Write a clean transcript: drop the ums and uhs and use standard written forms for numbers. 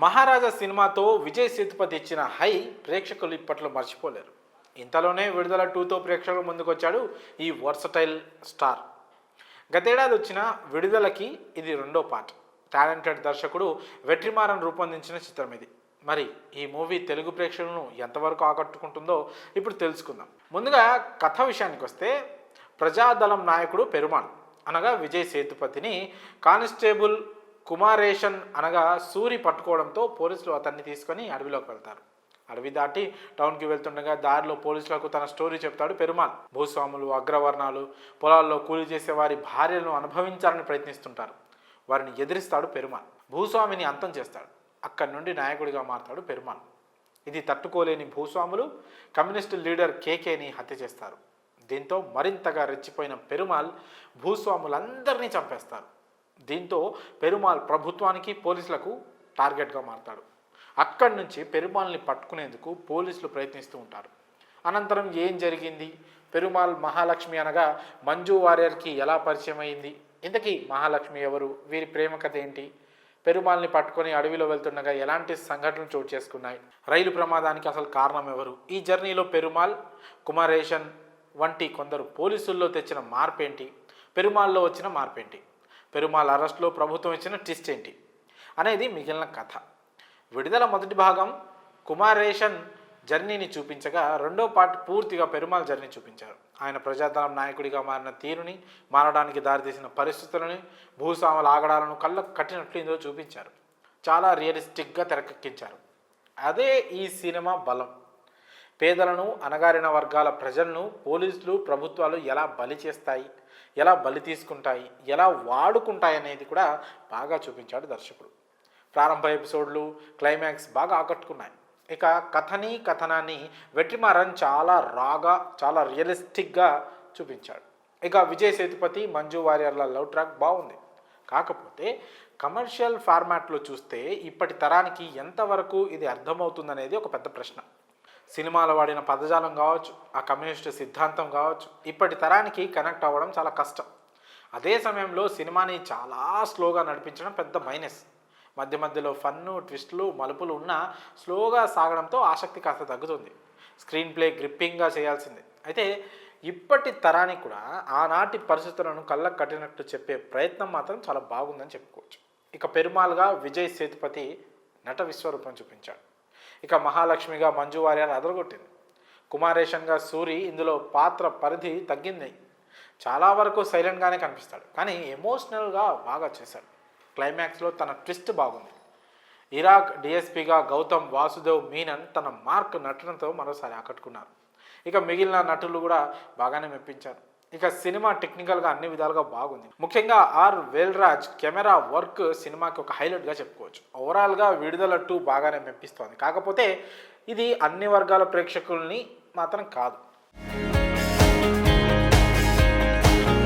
మహారాజా సినిమాతో విజయ్ సేతుపతి ఇచ్చిన హై ప్రేక్షకులు ఇప్పట్లో మర్చిపోలేరు. ఇంతలోనే విడుదల 2తో ప్రేక్షకుల ముందుకొచ్చాడు ఈ వర్సటైల్ స్టార్. గతేడాది వచ్చిన విడుదలకి ఇది రెండో పార్ట్. టాలెంటెడ్ దర్శకుడు వెట్రిమారన్ రూపొందించిన చిత్రం ఇది. మరి ఈ మూవీ తెలుగు ప్రేక్షకులను ఎంతవరకు ఆకట్టుకుంటుందో ఇప్పుడు తెలుసుకుందాం. ముందుగా కథ విషయానికి వస్తే, ప్రజాదళం నాయకుడు పెరుమాళ్ అనగా విజయ్ సేతుపతిని కానిస్టేబుల్ కుమారేషన్ అనగా సూరి పట్టుకోవడంతో పోలీసులు అతన్ని తీసుకొని అడవిలోకి వెళ్తారు. అడవి దాటి టౌన్కి వెళ్తుండగా దారిలో పోలీసులకు తన స్టోరీ చెప్తాడు పెరుమాళ్. భూస్వాములు, అగ్రవర్ణాలు పొలాల్లో కూలి చేసే వారి భార్యలను అనుభవించాలని ప్రయత్నిస్తుంటారు. వారిని ఎదిరిస్తాడు పెరుమాళ్. భూస్వామిని అంతం చేస్తాడు. అక్కడి నుండి నాయకుడిగా మారతాడు పెరుమాళ్. ఇది తట్టుకోలేని భూస్వాములు కమ్యూనిస్టు లీడర్ కేకేని హత్య చేస్తారు. దీంతో మరింతగా రెచ్చిపోయిన పెరుమాళ్ భూస్వాములందరినీ చంపేస్తారు. దీంతో పెరుమాళ్ ప్రభుత్వానికి, పోలీసులకు టార్గెట్గా మారతాడు. అక్కడి నుంచి పెరుమాళ్ని పట్టుకునేందుకు పోలీసులు ప్రయత్నిస్తూ ఉంటారు. అనంతరం ఏం జరిగింది, పెరుమాళ్ మహాలక్ష్మి అనగా మంజు వారియర్కి ఎలా పరిచయం అయింది, ఇంతకీ మహాలక్ష్మి ఎవరు, వీరి ప్రేమ కథ ఏంటి, పెరుమాళ్ని పట్టుకొని అడవిలో వెళ్తుండగా ఎలాంటి సంఘటనలు చోటు చేసుకున్నాయి, రైలు ప్రమాదానికి అసలు కారణం ఎవరు, ఈ జర్నీలో పెరుమాళ్, కుమారేషన్ వంటి కొందరు పోలీసుల్లో తెచ్చిన మార్పేంటి, పెరుమాళ్లో వచ్చిన మార్పేంటి, పెరుమాళ్ అరెస్ట్లో ప్రభుత్వం ఇచ్చిన ట్విస్ట్ ఏంటి అనేది మిగిలిన కథ. విడుదల మొదటి భాగం కుమారేషన్ జర్నీని చూపించగా, రెండో పార్ట్ పూర్తిగా పెరుమాళ్ జర్నీ చూపించారు. ఆయన ప్రజాదళం నాయకుడిగా మారిన తీరుని, మారడానికి దారితీసిన పరిస్థితులని, భూస్వాముల ఆగడాలను కళ్ళకు కట్టినట్లు ఇందులో చూపించారు. చాలా రియలిస్టిక్గా తెరకెక్కించారు. అదే ఈ సినిమా బలం. పేదలను, అణగారిన వర్గాల ప్రజలను పోలీసులు, ప్రభుత్వాలు ఎలా బలి చేస్తాయి, ఎలా బలి తీసుకుంటాయి, ఎలా వాడుకుంటాయి అనేది కూడా బాగా చూపించాడు దర్శకుడు. ప్రారంభ ఎపిసోడ్లు, క్లైమాక్స్ బాగా ఆకట్టుకున్నాయి. ఇక కథని, కథనాన్ని వెట్రిమారన్ చాలా రాగా, చాలా రియలిస్టిక్గా చూపించాడు. ఇక విజయ్ సేతుపతి, మంజు వారియర్ల లవ్ ట్రాక్ బాగుంది. కాకపోతే కమర్షియల్ ఫార్మాట్లో చూస్తే ఇప్పటి తరానికి ఎంతవరకు ఇది అర్థమవుతుందనేది ఒక పెద్ద ప్రశ్న. సినిమాలో వాడిన పదజాలం కావచ్చు, ఆ కమ్యూనిస్టు సిద్ధాంతం కావచ్చు, ఇప్పటి తరానికి కనెక్ట్ అవ్వడం చాలా కష్టం. అదే సమయంలో సినిమాని చాలా స్లోగా నడిపించడం పెద్ద మైనస్. మధ్య మధ్యలో ఫన్ను, ట్విస్టులు, మలుపులు ఉన్న స్లోగా సాగడంతో ఆసక్తి కాస్త తగ్గుతుంది. స్క్రీన్ ప్లే గ్రిప్పింగ్గా చేయాల్సిందే. అయితే ఇప్పటి తరానికి కూడా ఆనాటి పరిస్థితులను కళ్ళకు కట్టినట్టు చెప్పే ప్రయత్నం మాత్రం చాలా బాగుందని చెప్పుకోవచ్చు. ఇక పెరుమాళ్గా విజయ్ సేతుపతి నట విశ్వరూపం చూపించాడు. ఇక మహాలక్ష్మిగా మంజు వారియర్ అదరగొట్టింది. కుమారేషన్గా సూరి ఇందులో పాత్ర పరిధి తగ్గింది. చాలా వరకు సైలెంట్గానే కనిపిస్తాడు, కానీ ఎమోషనల్గా బాగా చేశాడు. క్లైమాక్స్లో తన ట్విస్ట్ బాగుంది. ఇరాక్ డిఎస్పీగా గౌతమ్ వాసుదేవ్ మీనన్ తన మార్క్ నటనతో మరోసారి ఆకట్టుకున్నారు. ఇక మిగిలిన నటులు కూడా బాగానే మెప్పించారు. ఇక సినిమా టెక్నికల్గా అన్ని విధాలుగా బాగుంది. ముఖ్యంగా ఆర్ వేల్రాజ్ కెమెరా వర్క్ సినిమాకి ఒక హైలైట్గా చెప్పుకోవచ్చు. ఓవరాల్గా విడుదల 2 బాగానే మెప్పిస్తోంది. కాకపోతే ఇది అన్ని వర్గాల ప్రేక్షకుల్ని మాత్రం కాదు.